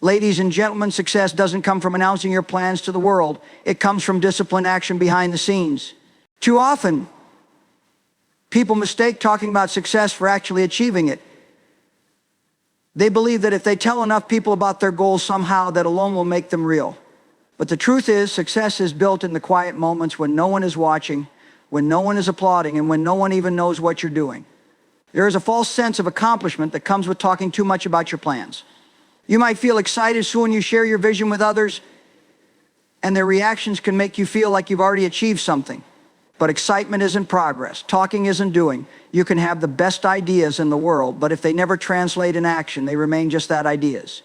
Ladies and gentlemen, success doesn't come from announcing your plans to the world. It comes from disciplined action behind the scenes. Too often, people mistake talking about success for actually achieving it. They believe that if they tell enough people about their goals somehow, that alone will make them real. But the truth is, success is built in the quiet moments when no one is watching, when no one is applauding, and when no one even knows what you're doing. There is a false sense of accomplishment that comes with talking too much about your plans. You might feel excited so when you share your vision with others, and their reactions can make you feel like you've already achieved something. But excitement isn't progress. Talking isn't doing. You can have the best ideas in the world, but if they never translate in action, they remain just that, ideas.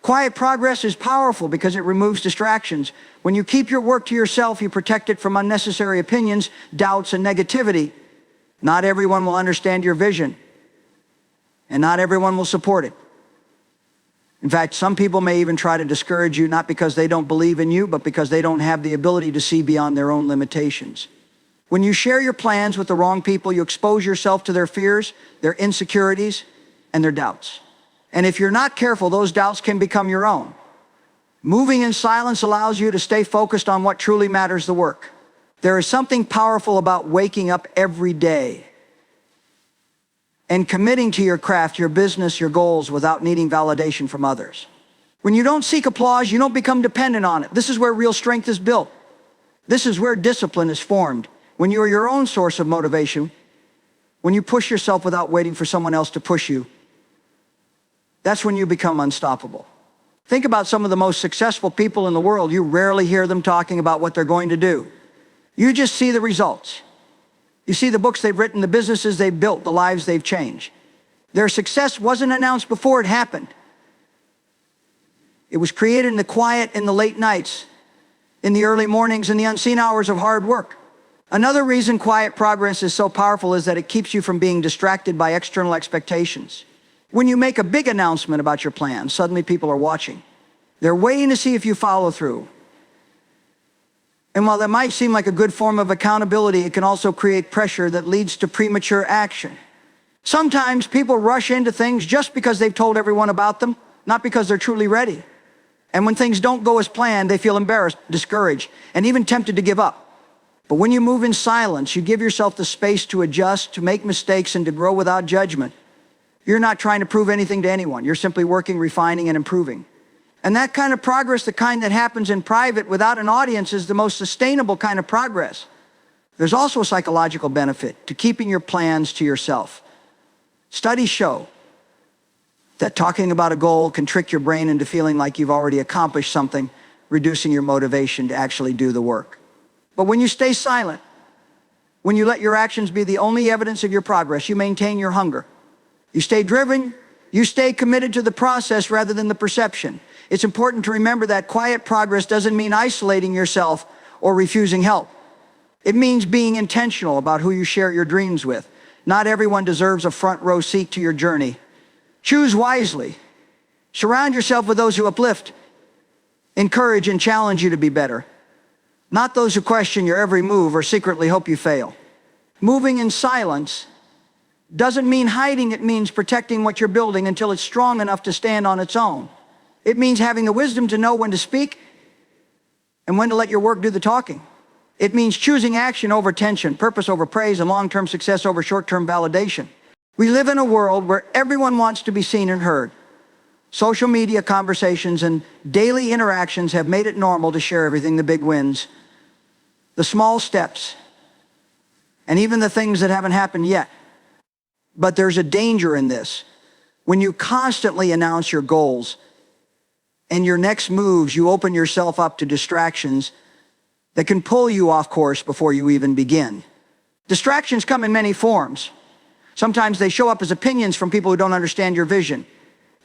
Quiet progress is powerful because it removes distractions. When you keep your work to yourself, you protect it from unnecessary opinions, doubts, and negativity. Not everyone will understand your vision, and not everyone will support it. In fact, some people may even try to discourage you, not because they don't believe in you, but because they don't have the ability to see beyond their own limitations. When you share your plans with the wrong people, you expose yourself to their fears, their insecurities, and their doubts. And if you're not careful, those doubts can become your own. Moving in silence allows you to stay focused on what truly matters, the work. There is something powerful about waking up every day and committing to your craft, your business, your goals without needing validation from others. When you don't seek applause, you don't become dependent on it. This is where real strength is built. This is where discipline is formed. When you are your own source of motivation, when you push yourself without waiting for someone else to push you, that's when you become unstoppable. Think about some of the most successful people in the world. You rarely hear them talking about what they're going to do. You just see the results. You see the books they've written, the businesses they've built, the lives they've changed. Their success wasn't announced before it happened. It was created in the quiet, in the late nights, in the early mornings, in the unseen hours of hard work. Another reason quiet progress is so powerful is that it keeps you from being distracted by external expectations. When you make a big announcement about your plan, suddenly people are watching. They're waiting to see if you follow through. And while that might seem like a good form of accountability, it can also create pressure that leads to premature action. Sometimes people rush into things just because they've told everyone about them, not because they're truly ready. And when things don't go as planned, they feel embarrassed, discouraged, and even tempted to give up. But when you move in silence, you give yourself the space to adjust, to make mistakes, and to grow without judgment. You're not trying to prove anything to anyone. You're simply working, refining, and improving. And that kind of progress, the kind that happens in private without an audience, is the most sustainable kind of progress. There's also a psychological benefit to keeping your plans to yourself. Studies show that talking about a goal can trick your brain into feeling like you've already accomplished something, reducing your motivation to actually do the work. But when you stay silent, when you let your actions be the only evidence of your progress, you maintain your hunger. You stay driven, you stay committed to the process rather than the perception. It's important to remember that quiet progress doesn't mean isolating yourself or refusing help. It means being intentional about who you share your dreams with. Not everyone deserves a front row seat to your journey. Choose wisely. Surround yourself with those who uplift, encourage, and challenge you to be better. Not those who question your every move or secretly hope you fail. Moving in silence doesn't mean hiding. It means protecting what you're building until it's strong enough to stand on its own. It means having the wisdom to know when to speak and when to let your work do the talking. It means choosing action over tension, purpose over praise, and long-term success over short-term validation. We live in a world where everyone wants to be seen and heard. Social media conversations and daily interactions have made it normal to share everything, the big wins, the small steps, and even the things that haven't happened yet. But there's a danger in this. When you constantly announce your goals and your next moves, you open yourself up to distractions that can pull you off course before you even begin. Distractions come in many forms. Sometimes they show up as opinions from people who don't understand your vision.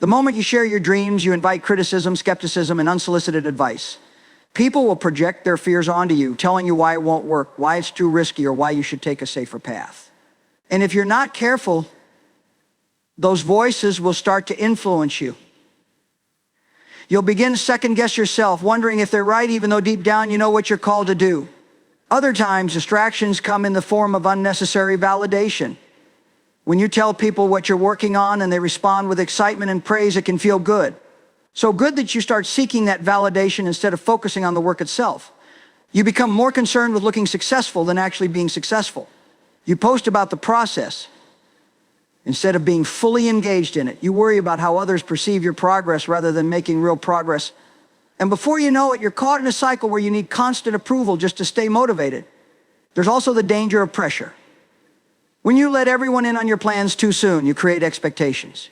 The moment you share your dreams, you invite criticism, skepticism, and unsolicited advice. People will project their fears onto you, telling you why it won't work, why it's too risky, or why you should take a safer path. And if you're not careful, those voices will start to influence you. You'll begin to second-guess yourself, wondering if they're right, even though deep down you know what you're called to do. Other times, distractions come in the form of unnecessary validation. When you tell people what you're working on and they respond with excitement and praise, it can feel good. So good that you start seeking that validation instead of focusing on the work itself. You become more concerned with looking successful than actually being successful. You post about the process instead of being fully engaged in it. You worry about how others perceive your progress rather than making real progress. And before you know it, you're caught in a cycle where you need constant approval just to stay motivated. There's also the danger of pressure. When you let everyone in on your plans too soon, you create expectations.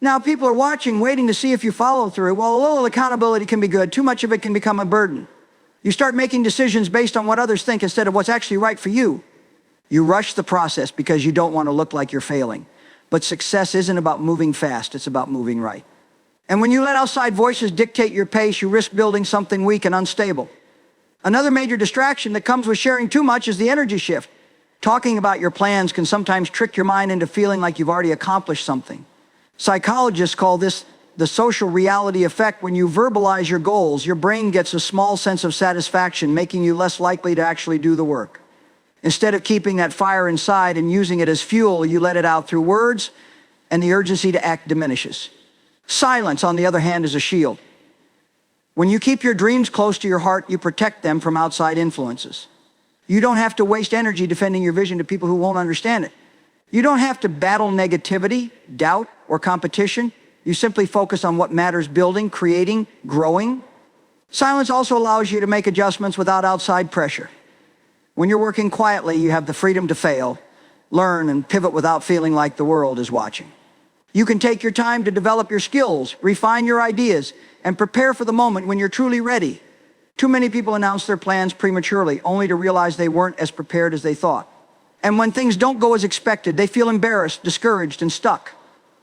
Now, people are watching, waiting to see if you follow through. Well, a little accountability can be good. Too much of it can become a burden. You start making decisions based on what others think instead of what's actually right for you. You rush the process because you don't want to look like you're failing. But success isn't about moving fast, it's about moving right. And when you let outside voices dictate your pace, you risk building something weak and unstable. Another major distraction that comes with sharing too much is the energy shift. Talking about your plans can sometimes trick your mind into feeling like you've already accomplished something. Psychologists call this the social reality effect. When you verbalize your goals, your brain gets a small sense of satisfaction, making you less likely to actually do the work. Instead of keeping that fire inside and using it as fuel, you let it out through words, and the urgency to act diminishes. Silence, on the other hand, is a shield. When you keep your dreams close to your heart, you protect them from outside influences. You don't have to waste energy defending your vision to people who won't understand it. You don't have to battle negativity, doubt, or competition. You simply focus on what matters: building, creating, growing. Silence also allows you to make adjustments without outside pressure. When you're working quietly, you have the freedom to fail, learn, and pivot without feeling like the world is watching. You can take your time to develop your skills, refine your ideas, and prepare for the moment when you're truly ready. Too many people announce their plans prematurely, only to realize they weren't as prepared as they thought. And when things don't go as expected, they feel embarrassed, discouraged, and stuck.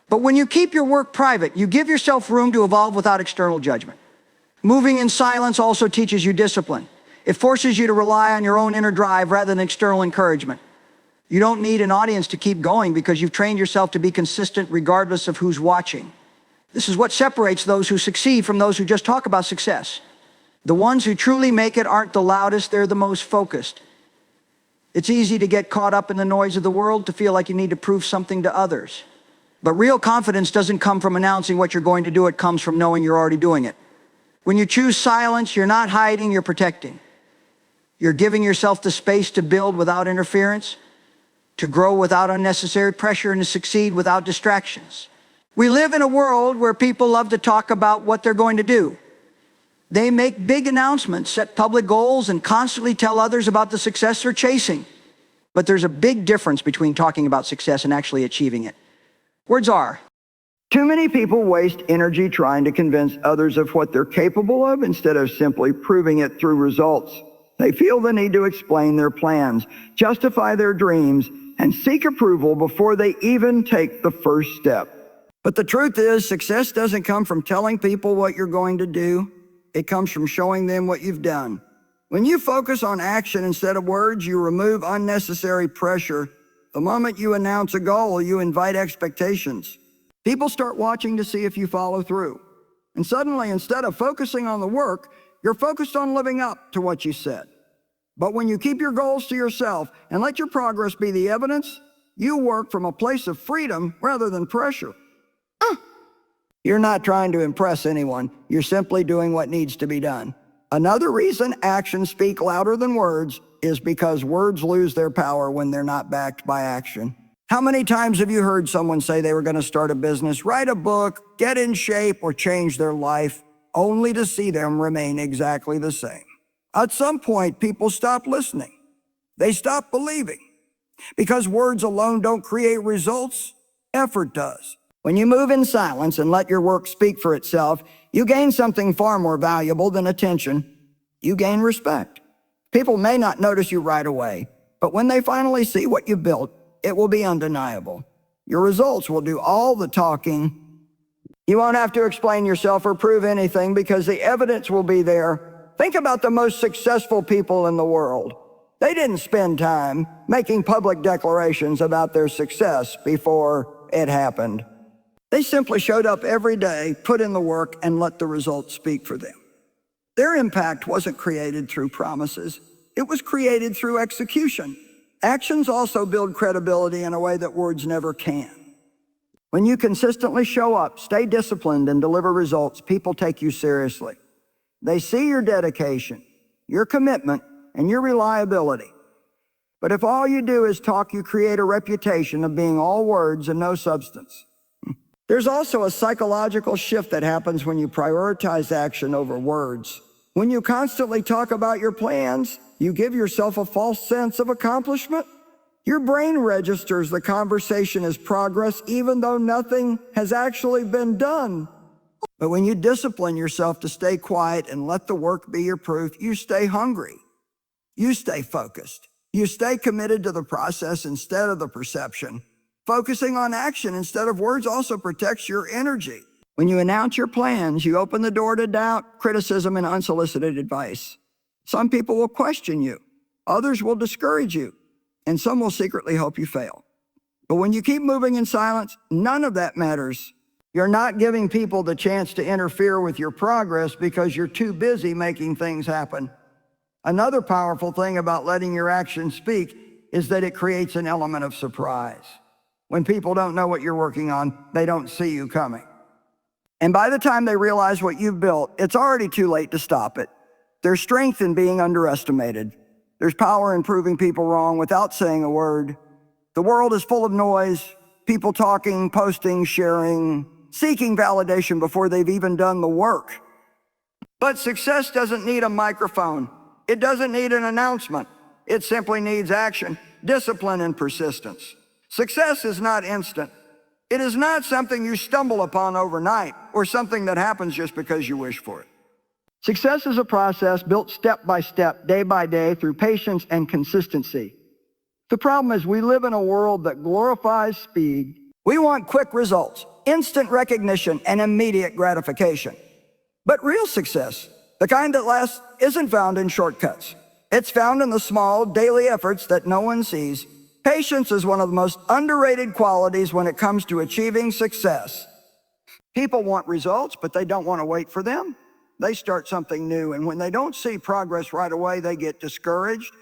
But when you keep your work private, you give yourself room to evolve without external judgment. Moving in silence also teaches you discipline. It forces you to rely on your own inner drive rather than external encouragement. You don't need an audience to keep going because you've trained yourself to be consistent regardless of who's watching. This is what separates those who succeed from those who just talk about success. The ones who truly make it aren't the loudest, they're the most focused. It's easy to get caught up in the noise of the world, to feel like you need to prove something to others. But real confidence doesn't come from announcing what you're going to do, it comes from knowing you're already doing it. When you choose silence, you're not hiding, you're protecting. You're giving yourself the space to build without interference, to grow without unnecessary pressure, and to succeed without distractions. We live in a world where people love to talk about what they're going to do. They make big announcements, set public goals, and constantly tell others about the success they're chasing. But there's a big difference between talking about success and actually achieving it. Words are. Too many people waste energy trying to convince others of what they're capable of instead of simply proving it through results. They feel the need to explain their plans, justify their dreams, and seek approval before they even take the first step. But the truth is, success doesn't come from telling people what you're going to do. It comes from showing them what you've done. When you focus on action instead of words, you remove unnecessary pressure. The moment you announce a goal, you invite expectations. People start watching to see if you follow through. And suddenly, instead of focusing on the work, you're focused on living up to what you said. But when you keep your goals to yourself and let your progress be the evidence, you work from a place of freedom rather than pressure. You're not trying to impress anyone. You're simply doing what needs to be done. Another reason actions speak louder than words is because words lose their power when they're not backed by action. How many times have you heard someone say they were going to start a business, write a book, get in shape, or change their life, only to see them remain exactly the same? At some point, people stop listening. They stop believing. Because words alone don't create results, effort does. When you move in silence and let your work speak for itself, you gain something far more valuable than attention. You gain respect. People may not notice you right away, but when they finally see what you built, it will be undeniable. Your results will do all the talking. You won't have to explain yourself or prove anything because the evidence will be there. Think about the most successful people in the world. They didn't spend time making public declarations about their success before it happened. They simply showed up every day, put in the work, and let the results speak for them. Their impact wasn't created through promises. It was created through execution. Actions also build credibility in a way that words never can. When you consistently show up, stay disciplined, and deliver results, people take you seriously. They see your dedication, your commitment, and your reliability. But if all you do is talk, you create a reputation of being all words and no substance. There's also a psychological shift that happens when you prioritize action over words. When you constantly talk about your plans, you give yourself a false sense of accomplishment. Your brain registers the conversation as progress, even though nothing has actually been done. But when you discipline yourself to stay quiet and let the work be your proof, you stay hungry. You stay focused. You stay committed to the process instead of the perception. Focusing on action instead of words also protects your energy. When you announce your plans, you open the door to doubt, criticism, and unsolicited advice. Some people will question you. Others will discourage you. And some will secretly hope you fail. But when you keep moving in silence, none of that matters. You're not giving people the chance to interfere with your progress because you're too busy making things happen. Another powerful thing about letting your actions speak is that it creates an element of surprise. When people don't know what you're working on, they don't see you coming. And by the time they realize what you've built, it's already too late to stop it. There's strength in being underestimated. There's power in proving people wrong without saying a word. The world is full of noise, people talking, posting, sharing, seeking validation before they've even done the work. But success doesn't need a microphone. It doesn't need an announcement. It simply needs action, discipline, and persistence. Success is not instant. It is not something you stumble upon overnight or something that happens just because you wish for it. Success is a process built step by step, day by day, through patience and consistency. The problem is we live in a world that glorifies speed. We want quick results, instant recognition, and immediate gratification. But real success, the kind that lasts, isn't found in shortcuts. It's found in the small, daily efforts that no one sees. Patience is one of the most underrated qualities when it comes to achieving success. People want results, but they don't want to wait for them. They start something new, and when they don't see progress right away, they get discouraged.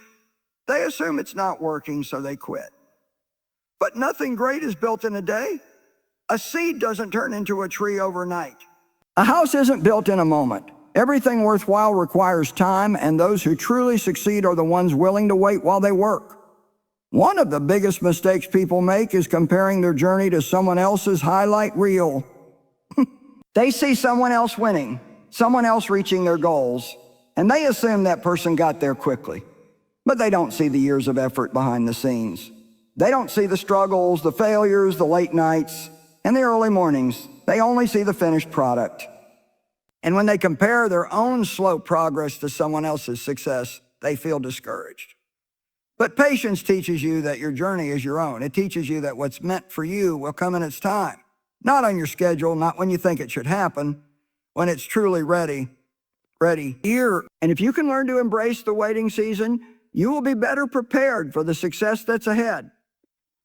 They assume it's not working, so they quit. But nothing great is built in a day. A seed doesn't turn into a tree overnight. A house isn't built in a moment. Everything worthwhile requires time, and those who truly succeed are the ones willing to wait while they work. One of the biggest mistakes people make is comparing their journey to someone else's highlight reel. They see someone else winning, someone else reaching their goals, and they assume that person got there quickly. But they don't see the years of effort behind the scenes. They don't see the struggles, the failures, the late nights, and the early mornings. They only see the finished product. And when they compare their own slow progress to someone else's success, they feel discouraged. But patience teaches you that your journey is your own. It teaches you that what's meant for you will come in its time. Not on your schedule, not when you think it should happen, when it's truly ready here. And if you can learn to embrace the waiting season, you will be better prepared for the success that's ahead.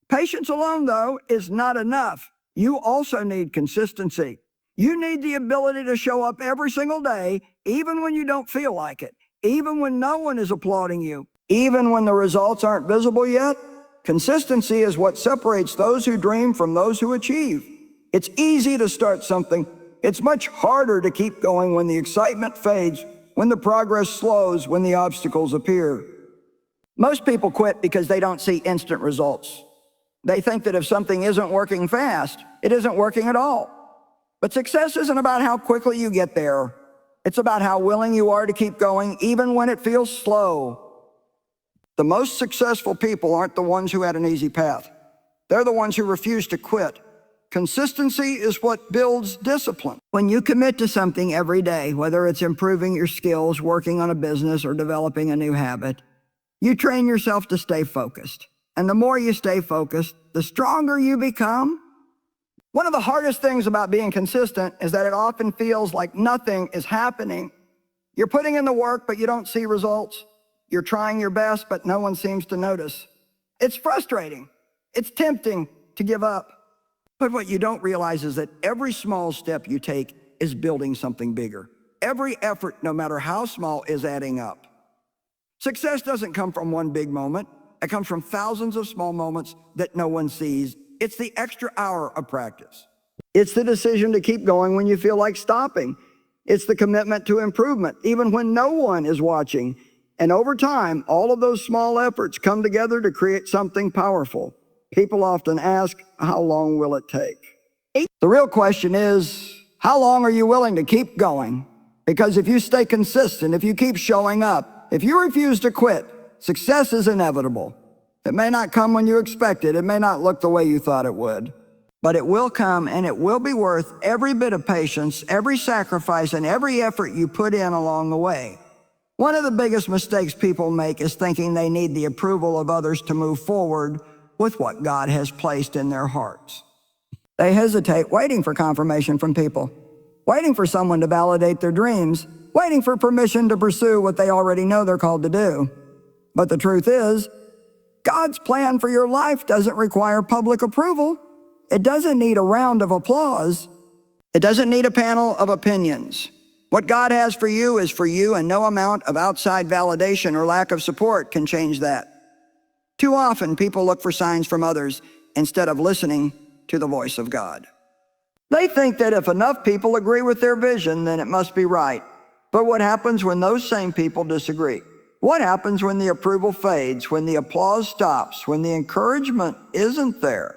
Patience alone, though, is not enough. You also need consistency. You need the ability to show up every single day, even when you don't feel like it, even when no one is applauding you, even when the results aren't visible yet. Consistency is what separates those who dream from those who achieve. It's easy to start something. It's much harder to keep going when the excitement fades, when the progress slows, when the obstacles appear. Most people quit because they don't see instant results. They think that if something isn't working fast, it isn't working at all. But success isn't about how quickly you get there. It's about how willing you are to keep going, even when it feels slow. The most successful people aren't the ones who had an easy path. They're the ones who refuse to quit. Consistency is what builds discipline. When you commit to something every day, whether it's improving your skills, working on a business, or developing a new habit, you train yourself to stay focused. And the more you stay focused, the stronger you become. One of the hardest things about being consistent is that it often feels like nothing is happening. You're putting in the work, but you don't see results. You're trying your best, but no one seems to notice. It's frustrating. It's tempting to give up. But what you don't realize is that every small step you take is building something bigger. Every effort, no matter how small, is adding up. Success doesn't come from one big moment. It comes from thousands of small moments that no one sees. It's the extra hour of practice. It's the decision to keep going when you feel like stopping. It's the commitment to improvement, even when no one is watching. And over time, all of those small efforts come together to create something powerful. People often ask, how long will it take? The real question is, how long are you willing to keep going? Because if you stay consistent, if you keep showing up, if you refuse to quit, success is inevitable. It may not come when you expect it. It may not look the way you thought it would. But it will come, and it will be worth every bit of patience, every sacrifice, and every effort you put in along the way. One of the biggest mistakes people make is thinking they need the approval of others to move forward with what God has placed in their hearts. They hesitate, waiting for confirmation from people, waiting for someone to validate their dreams, waiting for permission to pursue what they already know they're called to do. But the truth is, God's plan for your life doesn't require public approval. It doesn't need a round of applause. It doesn't need a panel of opinions. What God has for you is for you, and no amount of outside validation or lack of support can change that. Too often, people look for signs from others instead of listening to the voice of God. They think that if enough people agree with their vision, then it must be right. But what happens when those same people disagree? What happens when the approval fades, when the applause stops, when the encouragement isn't there?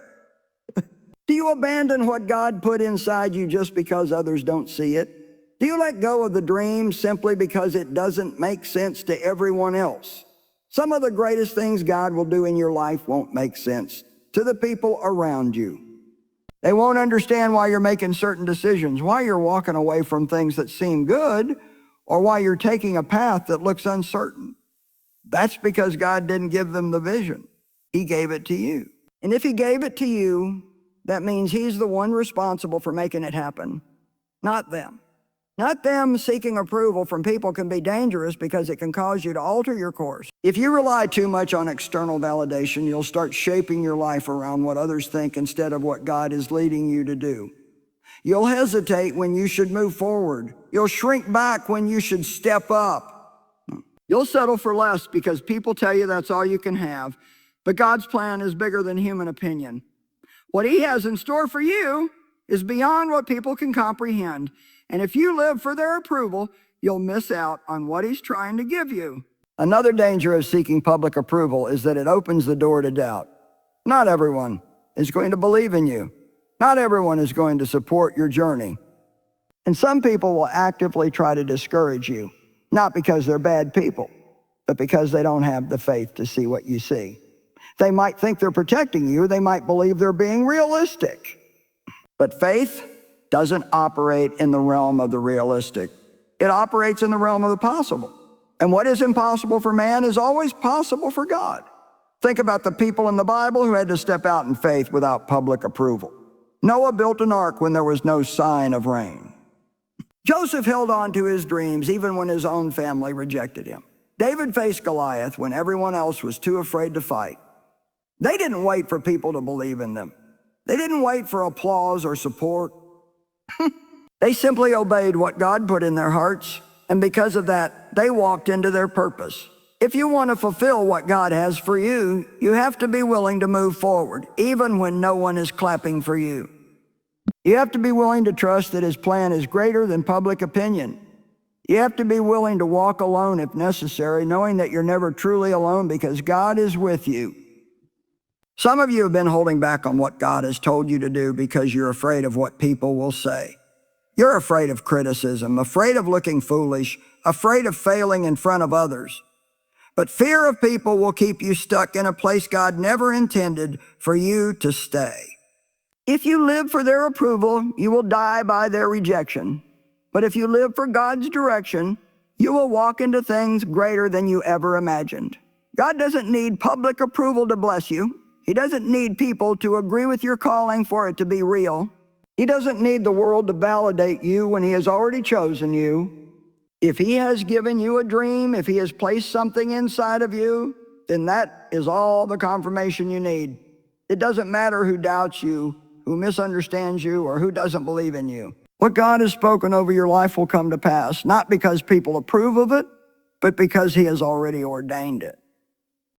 Do you abandon what God put inside you just because others don't see it? Do you let go of the dream simply because it doesn't make sense to everyone else? Some of the greatest things God will do in your life won't make sense to the people around you. They won't understand why you're making certain decisions, why you're walking away from things that seem good, or why you're taking a path that looks uncertain. That's because God didn't give them the vision. He gave it to you. And if He gave it to you, that means He's the one responsible for making it happen, not them. Not them. Seeking approval from people can be dangerous because it can cause you to alter your course. If you rely too much on external validation, you'll start shaping your life around what others think instead of what God is leading you to do. You'll hesitate when you should move forward. You'll shrink back when you should step up. You'll settle for less because people tell you that's all you can have. But God's plan is bigger than human opinion. What He has in store for you is beyond what people can comprehend. And if you live for their approval, you'll miss out on what He's trying to give you. Another danger of seeking public approval is that it opens the door to doubt. Not everyone is going to believe in you. Not everyone is going to support your journey. And some people will actively try to discourage you, not because they're bad people, but because they don't have the faith to see what you see. They might think they're protecting you. They might believe they're being realistic. But faith doesn't operate in the realm of the realistic. It operates in the realm of the possible. And what is impossible for man is always possible for God. Think about the people in the Bible who had to step out in faith without public approval. Noah built an ark when there was no sign of rain. Joseph held on to his dreams even when his own family rejected him. David faced Goliath when everyone else was too afraid to fight. They didn't wait for people to believe in them. They didn't wait for applause or support. They simply obeyed what God put in their hearts, and because of that, they walked into their purpose. If you want to fulfill what God has for you, you have to be willing to move forward, even when no one is clapping for you. You have to be willing to trust that His plan is greater than public opinion. You have to be willing to walk alone if necessary, knowing that you're never truly alone because God is with you. Some of you have been holding back on what God has told you to do because you're afraid of what people will say. You're afraid of criticism, afraid of looking foolish, afraid of failing in front of others. But fear of people will keep you stuck in a place God never intended for you to stay. If you live for their approval, you will die by their rejection. But if you live for God's direction, you will walk into things greater than you ever imagined. God doesn't need public approval to bless you. He doesn't need people to agree with your calling for it to be real. He doesn't need the world to validate you when He has already chosen you. If He has given you a dream, if He has placed something inside of you, then that is all the confirmation you need. It doesn't matter who doubts you, who misunderstands you, or who doesn't believe in you. What God has spoken over your life will come to pass, not because people approve of it, but because He has already ordained it.